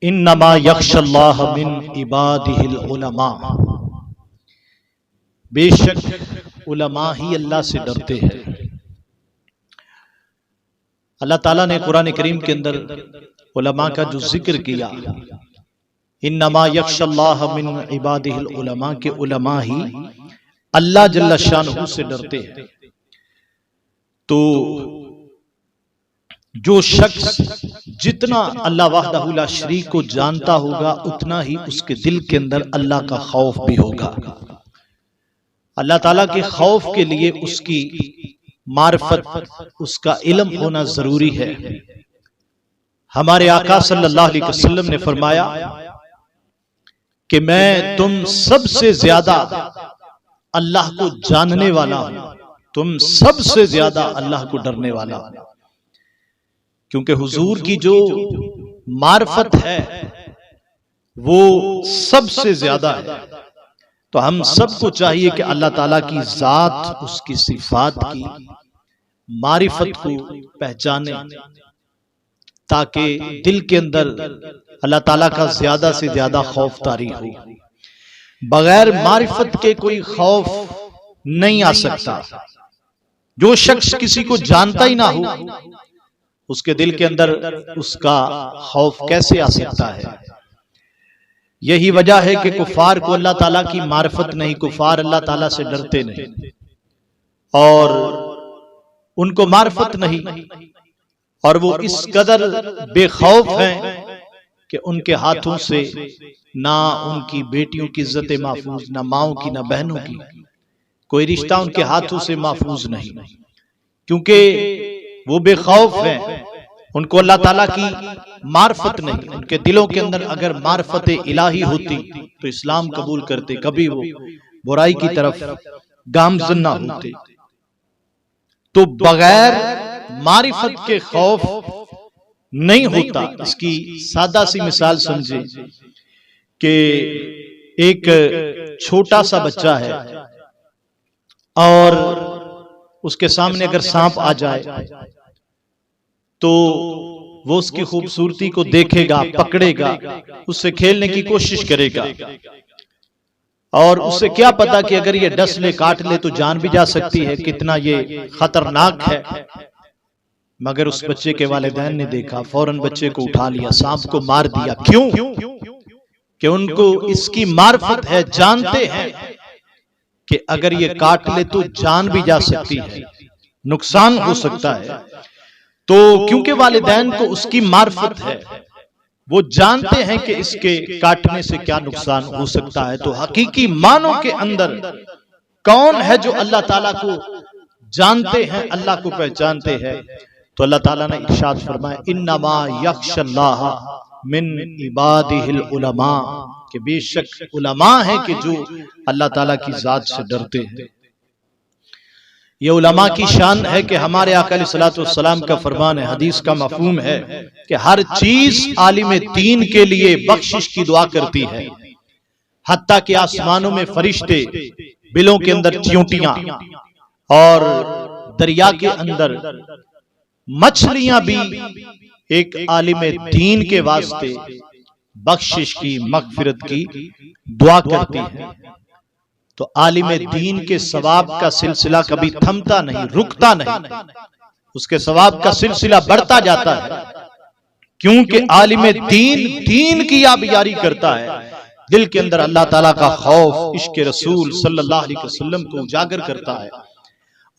इन्नमा यख्शल्लाह मिन इबादिहिल उलमा, बेशक उलमा ही अल्लाह से डरते हैं। अल्लाह ताला ने कुरान करीम के अंदर उलमा का जो जिक्र किया, इन्नमा यख्शल्लाह मिन इबादिहिल उलमा, के उलमा ही अल्लाह जल्ल शानहू से डरते हैं। तो जो शख्स जितना अल्लाह वहदहू ला शरीक को जानता होगा, उतना ही उसके दिल के अंदर अल्लाह का खौफ भी होगा। अल्लाह ताला के खौफ के लिए उसकी मार्फत, उसका इल्म होना जरूरी है। हमारे आका सल्लल्लाहु अलैहि वसल्लम ने फरमाया कि मैं तुम सबसे ज्यादा अल्लाह को जानने वाला हूं, तुम सबसे ज्यादा अल्लाह को डरने वाला हूं। क्योंकि हुजूर की जो मार्फत है वो सबसे ज्यादा है। तो हम सबको चाहिए कि अल्लाह ताला की जात, उसकी सिफात की मारिफत को पहचाने, ताकि दिल के अंदर अल्लाह ताला का ज्यादा से ज्यादा खौफ तारी हो। बगैर मारिफत के कोई खौफ नहीं आ सकता। जो शख्स किसी को जानता ही ना हो, उसके दिल के अंदर उसका खौफ कैसे आ सकता है? यही वजह है कि कुफार को अल्लाह ताला की मार्फत नहीं, कुफार अल्लाह ताला से डरते नहीं और उनको मार्फत नहीं, और वो इस कदर बेखौफ हैं कि उनके हाथों से ना उनकी बेटियों की इज्जत महफूज, ना माओं की, ना बहनों की, कोई रिश्ता उनके हाथों से महफूज नहीं। क्योंकि वो बेखौफ हैं, उनको अल्लाह ताला की मार्फत नहीं। उनके दिलों के अंदर अगर मार्फत इलाही होती तो इस्लाम कबूल करते, कभी वो बुराई की तरफ गामजन ना होते। तो बगैर मारिफत के खौफ नहीं होता। इसकी सादा सी मिसाल समझे कि एक छोटा सा बच्चा है और उसके सामने अगर सांप आ जाए तो वो उसकी खूबसूरती को देखेगा, पकड़ेगा, उससे खेलने की कोशिश करेगा। और उससे क्या पता कि अगर ये डस ले, काट ले तो जान भी जा सकती है, कितना ये खतरनाक है। मगर उस बच्चे के वालिदैन ने देखा, फौरन बच्चे को उठा लिया, सांप को मार दिया। क्यों? कि उनको इसकी मार्फत है, जानते हैं कि अगर ये काट ले तो जान भी जा सकती है, नुकसान हो सकता है। तो क्योंकि वालिदैन को उसकी मार्फत है, वो जानते हैं कि इसके काटने से क्या नुकसान हो सकता है। तो हकीकी मानों के अंदर कौन है जो अल्लाह ताला को जानते हैं, अल्लाह को पहचानते हैं? तो अल्लाह ताला ने इरशाद फरमाया, इन्नमा यख्शल्लाह मिन इबादिहिल उलमा, कि बेशक उलमा है कि जो अल्लाह ताला की जात से डरते हैं। ये उलमा की शान है कि हमारे आका अलैहिस्सलातु वस्सलाम का फरमान है, हदीस का मफहूम है कि हर चीज आलिम दीन के लिए बख्शिश की दुआ करती है। हत्ता कि आसमानों में फरिश्ते, बिलों के अंदर चींटियां और दरिया के अंदर मछलियां भी एक आलिम दीन के वास्ते बख्शिश की, मगफिरत की दुआ करती है। तो आलिम दीन के सवाब का सिलसिला कभी थमता नहीं, रुकता नहीं, उसके सवाब का सिलसिला बढ़ता जाता है। क्योंकि आलिम दीन दीन की याबियारी करता है, दिल के अंदर अल्लाह ताला का खौफ, इश्क रसूल सल्लल्लाहु अलैहि वसल्लम को उजागर करता है।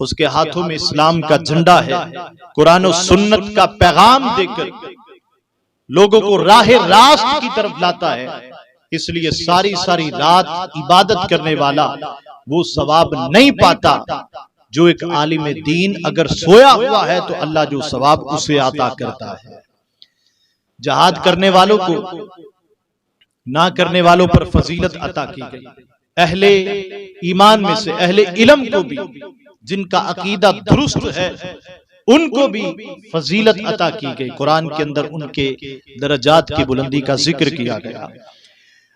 उसके हाथों में इस्लाम का झंडा है, कुरान और सुन्नत का पैगाम देकर लोगों को राहे रास्त की तरफ लाता है। इसलिए सारी सारी रात इबादत करने वाला वो सवाब नहीं पाता जो एक आलिम दीन अगर सोया हुआ है तो अल्लाह जो सवाब उसे अता करता है। जहाद करने वालों को ना करने वालों पर फजीलत अता की गई। अहले ईमान में से अहले इल्म को भी, जिनका अकीदा दुरुस्त है, उनको भी फजीलत अता की गई। कुरान के अंदर उनके दरजात की बुलंदी का जिक्र किया गया।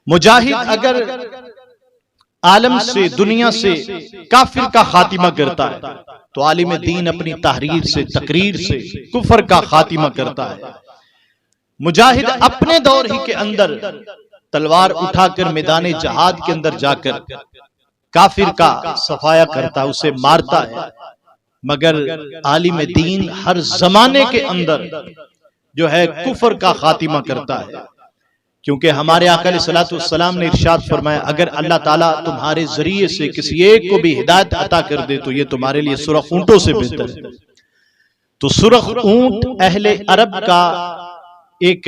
मुजाहिद अगर आलम से, दुनिया से काफिर का खातिमा करता है तो आलिम दीन अपनी तहरीर से, तकरीर से कुफर का खातिमा करता है। मुजाहिद अपने दौर ही के अंदर तलवार उठाकर मैदान जहाद के अंदर जाकर काफिर का सफाया करता, उसे मारता है। मगर आलिम दीन हर जमाने के अंदर जो है कुफर का खातिमा करता है, क्योंकि हमारे आका अलैहिस्सलातु वस्सलाम ने इरशाद फरमाया, अगर अल्लाह ताला तुम्हारे जरिए से किसी एक को भी हिदायत अता कर दे तो ये तुम्हारे लिए सुरख ऊंटों से बेहतर है। तो सुरख ऊंट अहले अरब का एक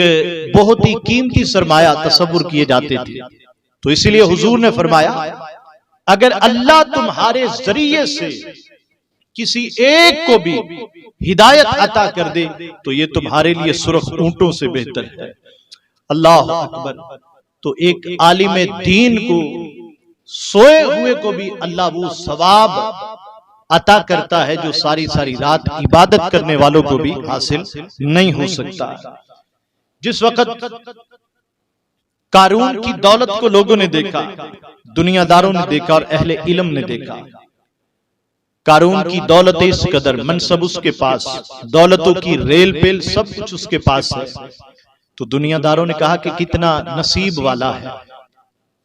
बहुत ही कीमती सरमाया तसव्वुर किए जाते थे। तो इसीलिए हुजूर ने फरमाया, अगर अल्लाह तुम्हारे जरिए से किसी एक को भी हिदायत अता कर दे तो ये तुम्हारे लिए सुरख ऊंटों से बेहतर है। अल्लाह अकबर। तो एक आलिम दीन को, सोए हुए को भी अल्लाह वो सवाब अता करता है जो सारी सारी रात इबादत करने वालों को भी हासिल नहीं हो सकता। जिस वक्त कारून की दौलत को लोगों ने देखा, दुनियादारों ने देखा और अहले इल्म ने देखा, कारून की दौलत इस कदर, मनसब उसके पास, दौलतों की रेल पेल सब कुछ उसके पास है, तो दुनियादारों ने कहा कि कितना नसीब वाला है।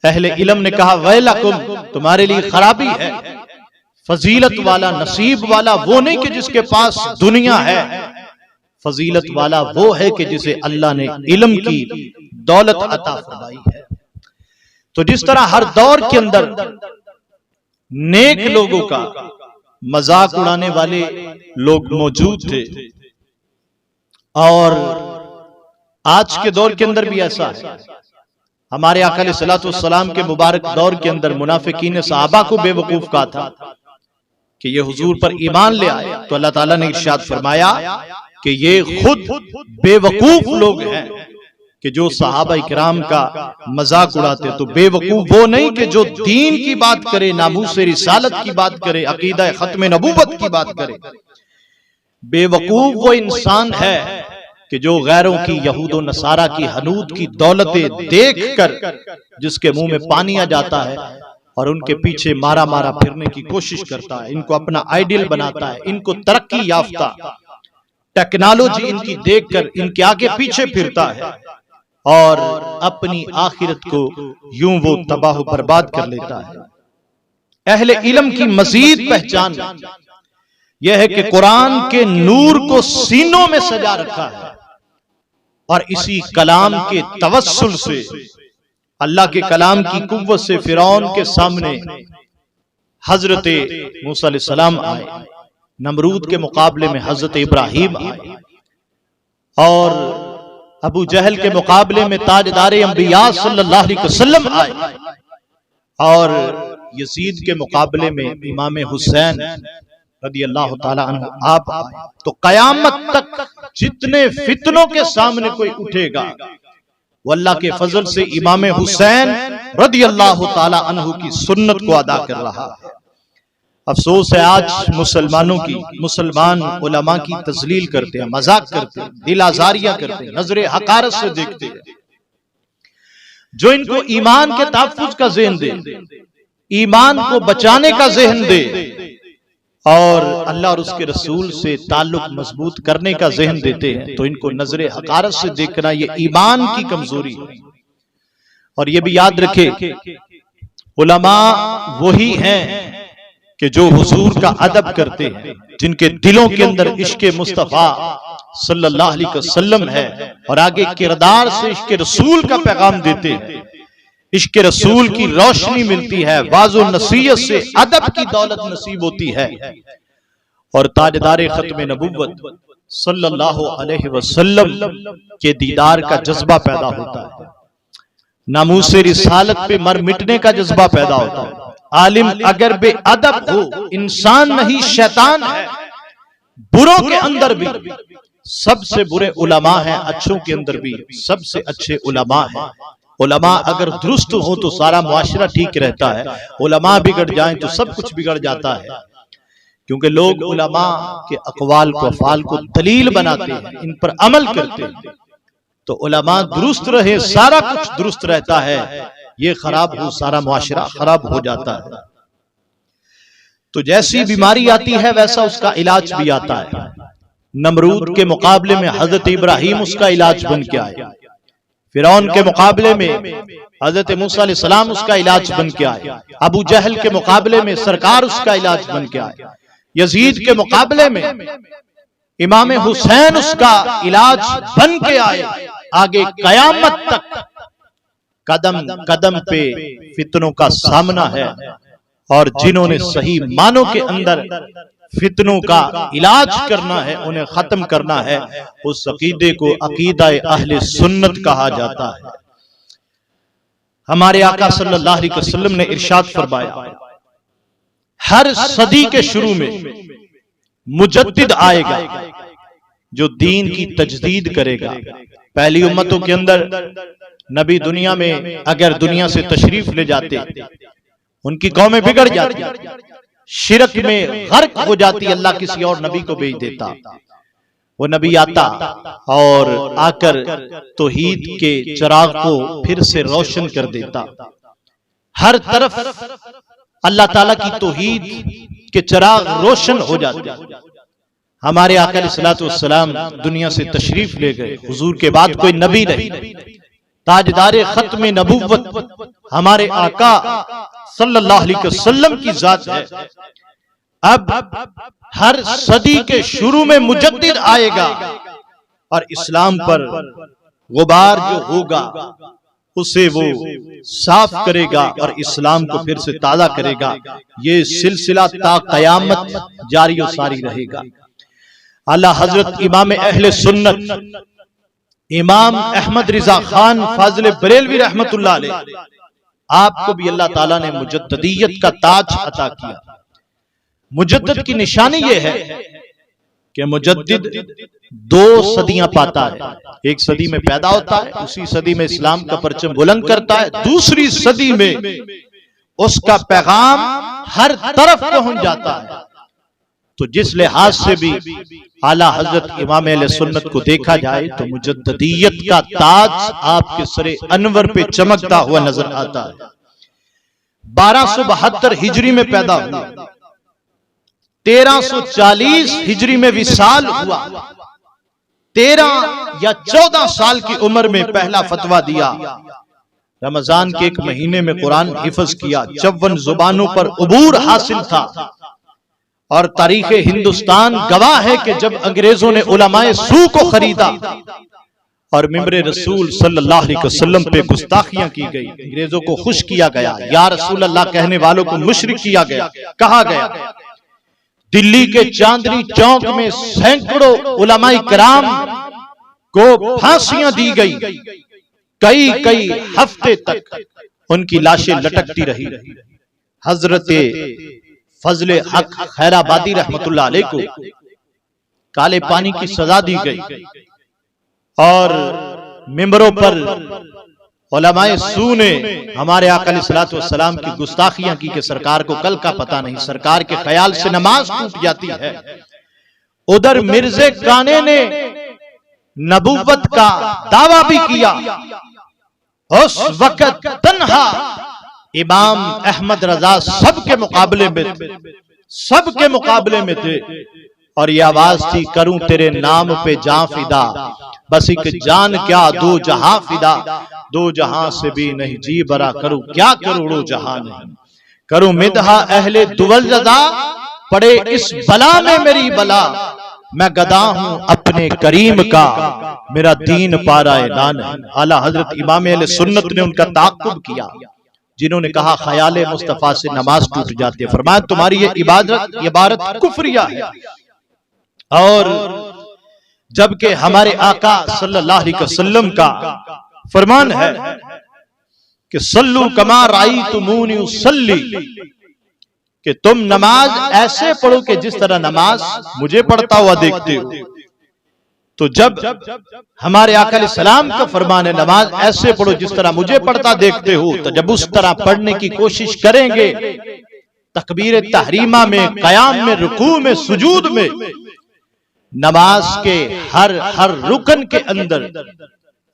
अहले इल्म ने कहा, वैलकुम, तुम्हारे लिए खराबी है। फजीलत वाला, नसीब वाला वो नहीं कि जिसके पास दुनिया है, फजीलत वाला वो है कि जिसे अल्लाह ने इल्म की दौलत अता फरमाई है। तो जिस तरह हर दौर के अंदर नेक लोगों का मजाक उड़ाने वाले लोग मौजूद थे, और आज के दौर के अंदर भी ऐसा है। हमारे आका अलैहिस्सलातु वस्सलाम के मुबारक दौर के अंदर मुनाफिकीन ने सहाबा को बेवकूफ कहा था कि ये हुजूर पर ईमान ले आए, तो अल्लाह ताला ने इरशाद फरमाया कि ये खुद बेवकूफ लोग हैं कि जो सहाबा इकराम का मजाक उड़ाते। तो बेवकूफ वो नहीं कि जो दीन की बात करे, नामूस रिसालत की बात करे, अकीदा खत्म नबूवत की बात करे। बेवकूफ वो इंसान है कि जो गैरों की, यहूद नसारा की हनूद की दौलतें देखकर जिसके मुंह में पानी आ जाता है और उनके पीछे मारा मारा फिरने की कोशिश करता है, इनको अपना आइडियल बनाता है, इनको तरक्की याफ्ता टेक्नोलॉजी इनकी देखकर इनके आगे पीछे फिरता है और अपनी आखिरत को यूं वो तबाह बर्बाद कर लेता है। अहले इल्म की मजीद पहचान यह है कि कुरान के नूर को सीनों में सजा रखा है और इसी कलाम के तवस्सुल से, अल्लाह के कलाम की कुव्वत से फिरौन के सामने हजरत मूसा अलैहिस्सलाम आए, नमरूद के मुकाबले में हजरत इब्राहिम आए, और अबू जहल के मुकाबले में ताजदारे अंबिया सल्लल्लाहु अलैहि वसल्लम आए, और यजीद के मुकाबले में इमाम हुसैन रदी अल्लाह ताला अन्हु आप आए। तो कयामत तक जितने फितनों के सामने कोई उठेगा वो अल्लाह के फजल से इमाम हुसैन रदी अल्लाह ताला अन्हु की सुन्नत को अदा कर रहा है। अफसोस है आज मुसलमानों की, मुसलमान उलमा की तजलील करते हैं, मजाक करते हैं, दिल आजारियां करते हैं, नजरे हकारत से देखते हैं। जो इनको ईमान के तहफ्फुज का ज़हन दे, ईमान को बचाने का ज़हन दे और अल्लाह और उसके रसूल से ताल्लुक मजबूत करने का ज़हन देते हैं, तो इनको नजरे हकारत से देखना ये ईमान की कमजोरी है। और ये भी याद रखे, उलमा वही हैं कि जो हुजूर का अदब करते हैं, जिनके दिलों के अंदर इश्क़े मुस्तफ़ा सल्लल्लाहु अलैहि वसल्लम है और आगे किरदार से इश्क़े रसूल का पैगाम देते हैं। इश्क़े रसूल की रोशनी मिलती है, वाज़ो नसीहत से अदब की दौलत नसीब होती है और ताजदारे खत्म नबुव्वत सल्लल्लाहु अलैहि वसल्लम के दीदार का जज्बा पैदा होता है, नामूस रिसालत पे मर मिटने का जज्बा पैदा होता है। आलिम अगर बेअदब हो, इंसान नहीं शैतान है। बुरों के अंदर भी सबसे बुरे उलमा हैं, अच्छों के अंदर भी सबसे अच्छे उलमा हैं। उलमा अगर दुरुस्त हो तो सारा मुआशरा ठीक रहता है, उलमा बिगड़ जाएं तो सब कुछ बिगड़ जाता है, क्योंकि लोग उलमा के अक़वाल को, अफ़ाल को दलील बनाते हैं, इन पर अमल करते हैं। तो उलमा दुरुस्त रहे, सारा कुछ दुरुस्त रहता है, ये खराब हो, सारा मुआशरा खराब हो जाता है। तो जैसी बीमारी आती है वैसा उसका इलाज भी आता है। नमरूद के मुकाबले में हजरत इब्राहिम उसका इलाज बन के आए, फिरौन के मुकाबले में हजरत मूसा अलैहिस्सलाम उसका इलाज बन के आए, अबू जहल के मुकाबले में सरकार उसका इलाज बन के आए, यजीद के मुकाबले में इमाम हुसैन उसका इलाज बन के आए। आगे कयामत तक कदम कदम पे फितनों का सामना है, और जिन्होंने सही मानों के अंदर फितनों का इलाज करना है, उन्हें खत्म करना है, उस अकीदे को अकीदा अहले सुन्नत कहा जाता है। हमारे आका सल्लल्लाहु अलैहि वसल्लम ने इरशाद फरमाया, हर सदी के शुरू में मुजद्दिद आएगा जो दीन की तजदीद करेगा। पहली उम्मतों के अंदर नबी दुनिया में अगर दुनिया से तशरीफ ले जाते, उनकी कौमें बिगड़ जाती, शिरक में गर्क हो जाती, अल्लाह किसी और नबी को भेज देता। वो नबी आता और आकर तौहीद के चिराग को फिर से रोशन कर देता। हर तरफ अल्लाह ताला की तौहीद के चिराग रोशन हो जाते। हमारे आका अलैहिस्सलातु वस्सलाम दुनिया से तशरीफ ले गए, हुजूर के बाद कोई नबी नहीं, ताजदारे खत्म नबुव्वत हमारे आका सल्लल्लाहु अलैहि वसल्लम की जात है। अब हर सदी के शुरू में मुजद्दिद आएगा और इस्लाम पर गुबार जो होगा उसे वो साफ करेगा और इस्लाम को फिर से ताज़ा करेगा। ये सिलसिला ता कयामत जारी और सारी रहेगा। आला हजरत इमाम अहले सुन्नत इमाम अहमद रिजा खान फाजिल बरेलवी रहमतुल्लाह अलैह, आपको भी अल्लाह ताला ने मुजद्दियत का ताज अता किया। मुजद्दिद की निशानी यह है कि मुजद्दिद 2 सदियां पाता है। एक सदी में पैदा होता है, उसी सदी में इस्लाम का परचम बुलंद करता है, दूसरी सदी में उसका पैगाम हर तरफ पहुंच जाता है। तो जिस लिहाज से भी आला हजरत इमाम अहले सुन्नत को देखा जाए तो मुजद्दियत का ताज आपके सरे अनवर पे चमकता हुआ नजर आता है। 1272 हिजरी में पैदा हुआ, 1340 हिजरी में विसाल हुआ, 13 या 14 साल की उम्र में पहला फतवा दिया, रमजान के एक महीने में कुरान हिफ्ज किया, 54 जुबानों पर उबूर हासिल था। और तारीख हिंदुस्तान गवाह है कि जब अंग्रेजों ने उलमाए सू को खरीदा और मिंबरे रसूल सल्लल्लाहु अलैहि वसल्लम पे गुस्ताखियां की गई, अंग्रेजों को खुश किया गया, या रसूल अल्लाह कहने वालों को मुशरिक किया गया, कहा गया। दिल्ली के चांदनी चौक में सैकड़ों उलमाए किराम को फांसियां दी गई, कई कई हफ्ते तक उनकी लाशें लटकती रही। हजरत फजले हक खैराबादी रहमतुल्लाह अलैह को काले पानी की सजा दी गई और मिंबरों पर उलमाए सू ने हमारे आका अलैहिस्सलातु वस्सलाम की गुस्ताखियां की कि सरकार को कल का पता नहीं, सरकार के ख्याल से नमाज टूट जाती है। उधर मिर्जे काने ने नबुव्वत का दावा भी किया। उस वक्त तन्हा इमाम अहमद रजा सबके मुकाबले में थे और ये आवाज थी, करूं तेरे नाम पे जान फिदा, बस एक जान क्या 2 जहां फिदा, 2 जहां से भी नहीं जी बरा, करूं क्या करोड़ों जहां नहीं, करूं मिदहा अहले दुवल रजा, पड़े इस बला में मेरी बला, मैं गदा हूं अपने करीम का, मेरा दीन पारा ऐलान है। आला हजरत इमाम अहले सुन्नत ने उनका ताक़ुब किया, जिन्होंने कहा ख्याल मुस्तफा से नमाज टूट जाती है। फरमाया तुम्हारी ये इबारत कुफरिया है। और जबकि हमारे आका सल्लल्लाहु अलैहि वसल्लम का फरमान है कि सल्लू कमा रायतुमूनी उसल्ली, कि तुम नमाज ऐसे पढ़ो कि जिस तरह नमाज मुझे पढ़ता हुआ देखते हो। तो जब हमारे आका अलैहिस्सलाम का फरमान है नमाज ऐसे पढ़ो जिस तरह मुझे पढ़ता देखते हो, तो जब उस तरह पढ़ने की कोशिश करेंगे, तकबीर तहरीमा में, कयाम में, रुकू में, सुजूद में, नमाज के हर रुकन के अंदर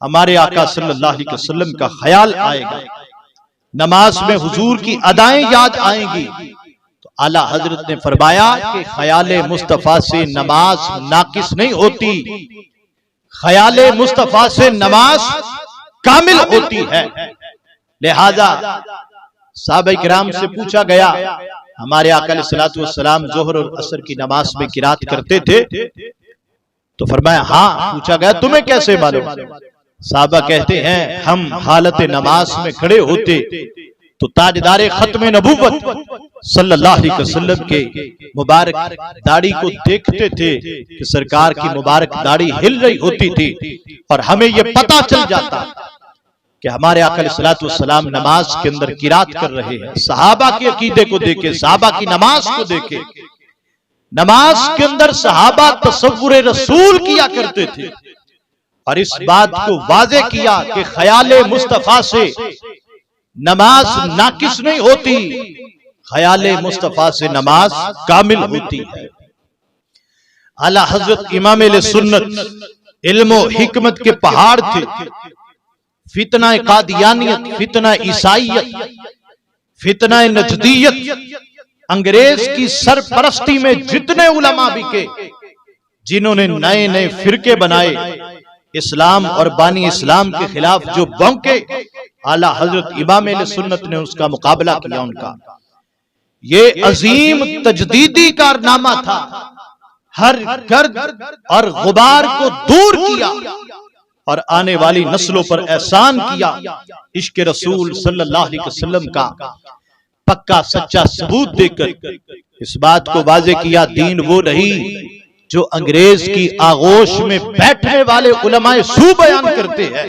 हमारे आका सल्लल्लाहु अलैहि वसल्लम का ख्याल आएगा। नमाज में हुजूर की अदाएं याद आएंगी। तो आला हजरत ने फरमाया कि ख्याले मुस्तफा से नमाज नाकिस नहीं होती, ख्याले मुस्तफा से नमाज कामिल होती है। लिहाजा साहबा किराम से पूछा गया, हमारे आका अलैहिस्सलातु वस्सलाम जोहर और असर की नमाज में किरात करते थे? तो फरमाया हाँ। पूछा गया तुम्हें कैसे मालूम? साहबा कहते हैं हम हालत नमाज में खड़े होते तो ताजदारे खत्म नबूवत सल्लल्लाहु अलैहि वसल्लम के मुबारक दाढ़ी को देखते थे कि सरकार की मुबारक दाढ़ी हिल रही होती थी और हमें यह पता चल जाता कि हमारे आका अलैहिस्सलातु वस्सलाम नमाज के अंदर किरात कर रहे हैं। सहाबा के अकीदे को देखे, सहाबा की नमाज को देखे, नमाज के अंदर सहाबा तसव्वुर रसूल किया करते थे और इस बात को वाज़े किया कि ख्याले मुस्तफा से नमाज नाकिस नहीं होती, ख्याले मुस्तफा से नमाज कामिल होती है। आला हजरत इमाम सुन्नत इल्म और हिकमत के पहाड़ थे। फितना कादियानियत, फितना ईसाइयत, फितना नजदीयत, अंग्रेज की सरपरस्ती में जितने उलमा बिके, जिन्होंने नए नए फिरके बनाए, इस्लाम और बानी इस्लाम के खिलाफ जो बौंके, आला हजरत इमाम सुन्नत ने उसका मुकाबला किया। उनका ये अजीम तजदीदी कारनामा था, हर गर्द और गुबार को दूर किया और आने वाली नस्लों पर एहसान किया। इश्क रसूल सल्लल्लाहु अलैहि वसल्लम का पक्का सच्चा सबूत देकर इस बात को वाज़े किया, दीन वो नहीं जो अंग्रेज की आगोश में बैठने वाले उलमाए सू बयान करते हैं।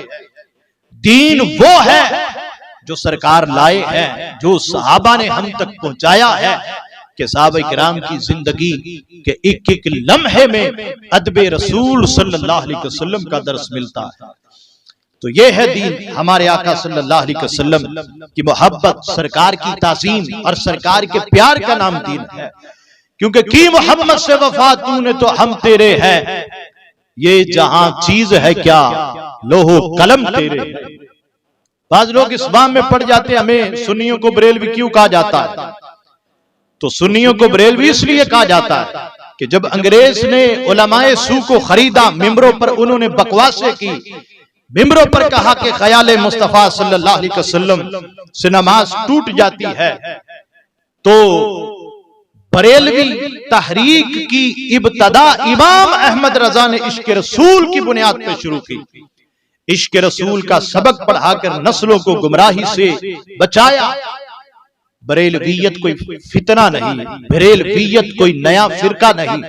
दीन वो है जो सरकार लाए हैं, जो सहाबा ने हम तक पहुंचाया है कि सहाबा किराम की जिंदगी के एक एक लम्हे में अदबे रसूल सल्लल्लाहु अलैहि वसल्लम का दर्स मिलता है। तो ये है दीन, हमारे आका सल्लल्लाहु अलैहि वसल्लम की मोहब्बत, सरकार की ताज़ीम और सरकार के प्यार का नाम दीन है। क्योंकि की मोहम्मद से वफा तूने तो हम तेरे हैं, ये जहां चीज है क्या लोहो कलम तेरे है। बाज लोग इस बाम में पड़ जाते, हमें सुन्नियों को बरेलवी क्यों कहा जाता है? तो सुन्नियों को बरेलवी इसलिए कहा जाता है कि जब अंग्रेज ने उलमाए सू को खरीदा, मिंबरों पर उन्होंने बकवासें की, मिंबरों पर कहा कि ख्याले मुस्तफा सल्लल्लाहु अलैहि वसल्लम से नमाज टूट जाती है, तो बरेलवी तहरीक की इब्तदा इमाम अहमद रजा ने इश्क रसूल की बुनियाद पर शुरू की। इश्क रसूल का सबक पढ़ाकर नस्लों को गुमराही से बचाया। बरेलवियत कोई फितना नहीं, बरेलवियत कोई नया फिरका नहीं,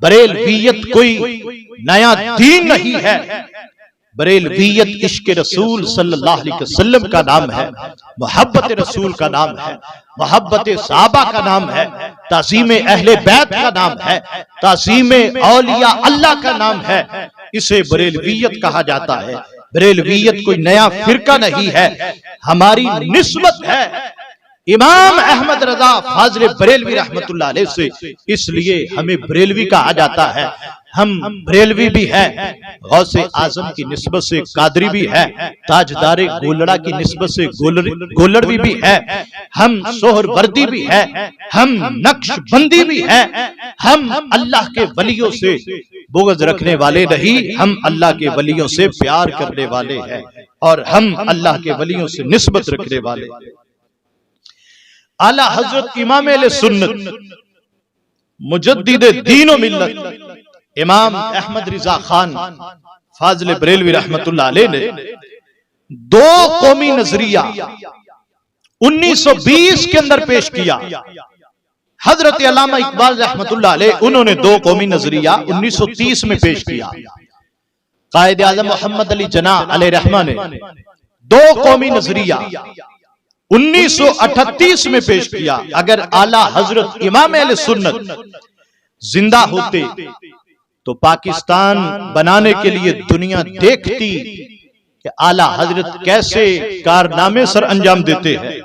बरेलवियत कोई नया दीन नहीं है। बरेलवियत इश्क रसूल सल्लल्लाहु अलैहि वसल्लम का नाम है, मोहब्बत रसूल का नाम है, मोहब्बत सहाबा का नाम है, ताज़ीम अहले बैत का नाम है, ताज़ीम औलिया अल्लाह का नाम है। इसे बरेलवियत कहा जाता है। बरेलवियत कोई नया फिरका नहीं है, हमारी निस्बत है इमाम अहमद रजा फाजिल बरेलवी रहमतुल्लाह अलैह से, इसलिए हमें बरेलवी कहा जाता है। हम बरेलवी भी है, गौसे आजम की निस्बत से कादरी भी है, ताजदारे गोलड़ा की निस्बत से गोलड़वी भी है, हम सोहरवर्दी भी है, हम नक्शबंदी भी है। हम अल्लाह के वलियों से बुग़्ज़ रखने वाले नहीं, हम अल्लाह के वलियों से प्यार करने वाले हैं और हम अल्लाह के वलियों से निस्बत रखने वाले। आला हजरत इमाम सुन्नत मुजद्दिद दीन व मिल्लत इमाम अहमद रिजा खान फाजिल बरेलवी रहमतुल्लाह अलैह ने दो कौमी नजरिया 1920 के अंदर पेश किया। हजरत अल्लामा इकबाल रहमतुल्लाह अलैह उन्होंने दो कौमी नजरिया 1930 में पेश किया। कायद आज़म मोहम्मद अली जना अलैह रहमा ने दो कौमी नजरिया 1938 में पेश किया। अगर आला हजरत इमाम अहले सुन्नत जिंदा होते तो पाकिस्तान बनाने के लिए दुनिया देखती कि आला हजरत कैसे कारनामे सर अंजाम देते हैं।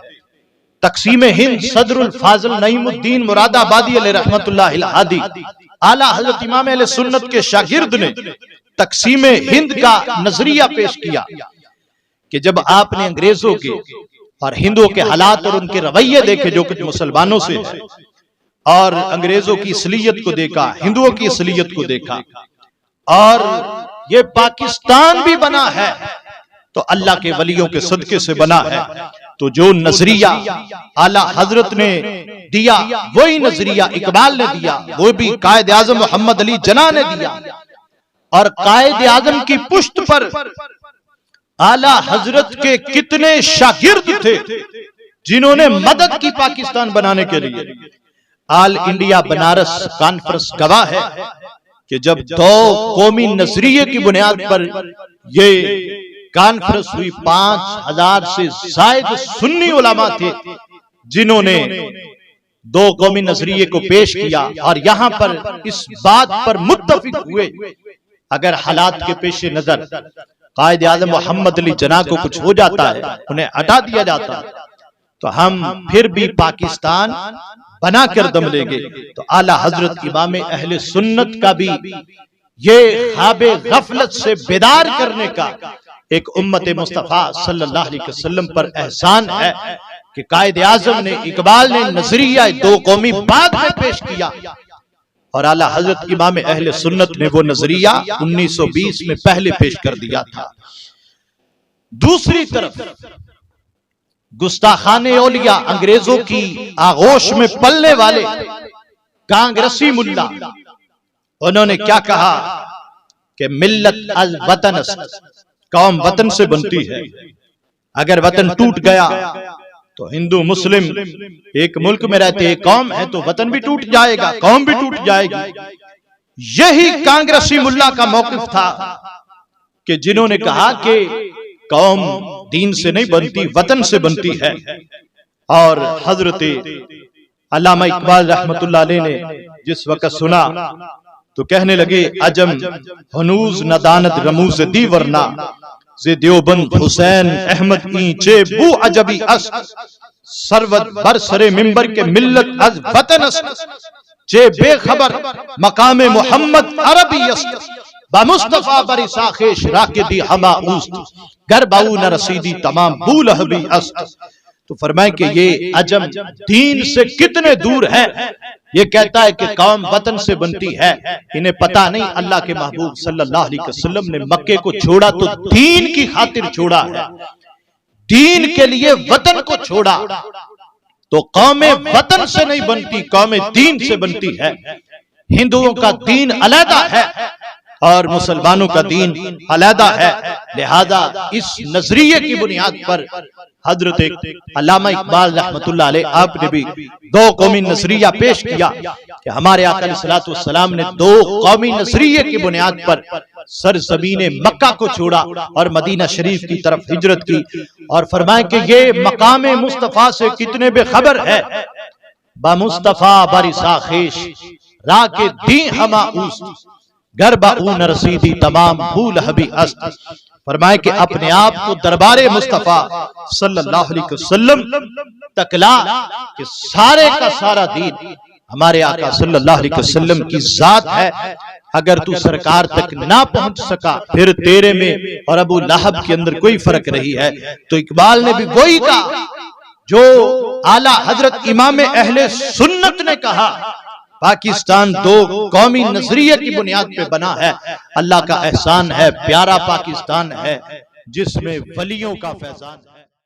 तकसीम हिंद सदरुल फाजिल नईमुद्दीन मुरादाबादी अलैह रहमतुल्लाह हादी आला हजरत इमाम अहले सुन्नत के शागिर्द ने तकसीम हिंद का नजरिया पेश किया कि जब आपने अंग्रेजों के और हिंदुओं के हालात और उनके रवैये देखे जो कुछ मुसलमानों से है, और अंग्रेजों की असलियत को देखा, हिंदुओं की असलियत को देखा, और ये पाकिस्तान भी बना है तो अल्लाह के वलियों के सदके से बना है। तो जो नजरिया आला हजरत ने दिया वही नजरिया इकबाल ने दिया, वो भी कायद आजम मोहम्मद अली जना ने दिया। और कायद आजम की पुश्त पर आला हजरत के कितने शागिर्द थे जिन्होंने मदद की पाकिस्तान बनाने के लिए। ऑल इंडिया बनारस कॉन्फ्रेंस गवाह है कि जब दो कौमी नजरिए की बुनियाद पर ये कॉन्फ्रेंस हुई, 5000 से जायद सुन्नी उलमा थे जिन्होंने दो कौमी नजरिए को पेश किया। और यहां पर इस बात पर मुत्तफिक हुए अगर हालात के पेश नजर कायद आज़म मोहम्मद अली जना को कुछ हो जाता है, उन्हें हटा दिया जाता है, तो हम फिर भी पाकिस्तान बना कर दम लेंगे। तो आला हजरत इमाम अहले सुन्नत का भी ये ख्वाबे गफलत से बेदार करने का एक उम्मत मुस्तफा सल्लल्लाहु अलैहि वसल्लम पर एहसान है कि कायद आज़म ने, इकबाल ने नजरिया दो कौमी बाद में पेश किया और आला हजरत इमाम अहले सुन्नत ने वो नजरिया 1920 में पहले पेश कर दिया था। दूसरी तरफ गुस्ताखाने औलिया, अंग्रेजों की आगोश में पलने वाले कांग्रेसी मुल्ला, उन्होंने क्या कहा कि मिल्लत अल वतन, कौम वतन से बनती है, अगर वतन टूट गया तो हिंदू मुस्लिम एक मुल्क में रहते एक कौम है तो वतन भी टूट जाएगा, कौम भी टूट जाएगी। यही कांग्रेसी मुल्ला का मौकिफ था कि जिन्होंने कहा कि कौम दीन से नहीं बनती, वतन से बनती है। और हजरत अल्लामा इकबाल रहमतुल्लाह अलैह ने जिस वक्त सुना तो कहने लगे, अजम हनूज नदानत रमूज दी वरना जे देवबंद हुसैन अहमद चे बू अजबी अस सरवत बरसरे मिंबर के मिल्लत अज वतन अस चे बेखबर मकामे मोहम्मद अरबी अस बा मुस्तफा बरी साखेश राकिदी हमा उस्त घर बाऊ न रसीदी तमाम बूल हबी अस। तो फरमाए कि ये अजम दीन से कितने दूर है। ये कहता है कि कौम वतन से बनती है, इन्हें पता नहीं अल्लाह के महबूब सल्लल्लाहु अलैहि वसल्लम ने मक्के को छोड़ा तो दीन की खातिर छोड़ा है, दीन के लिए वतन को छोड़ा। तो कौमें वतन से नहीं बनती, कौमें दीन से बनती है। हिंदुओं का दीन अलग है और मुसलमानों का दीन अलग है। लिहाजा इस नजरिए की बुनियाद पर हजरत अल्लामा इकबाल रहमतुल्लाह अलैह आपने भी दो कौमी नजरिया पेश किया कि हमारे आका अलैहिस्सलातु वस्सलाम ने दो कौमी नजरिए की बुनियाद पर सरजमीने मक्का को छोड़ा और मदीना शरीफ की तरफ हिजरत की। और फरमाए कि ये मकामे मुस्तफा से कितने बेखबर है। बा मुस्तफा बारी साखेश राके दी हमा उस घर बाऊ न रसीदी तमाम भूल हबी अस्त। फरमाए कि अपने आप को दरबारे मुस्तफा सल्लल्लाहु अलैहि वसल्लम तकला कि सारे का सारा दीन हमारे आका सल्लल्लाहु अलैहि वसल्लम की जात है। अगर तू सरकार तक ना पहुंच सका फिर तेरे में और अबू लहब के अंदर कोई फर्क नहीं है। तो इकबाल ने भी वही कहा जो आला हजरत इमाम अहले सुन्नत ने कहा, पाकिस्तान दो कौमी नजरिए की बुनियाद पे बना है। अल्लाह का एहसान है, प्यारा पाकिस्तान है जिसमें वलियों का फैजान है।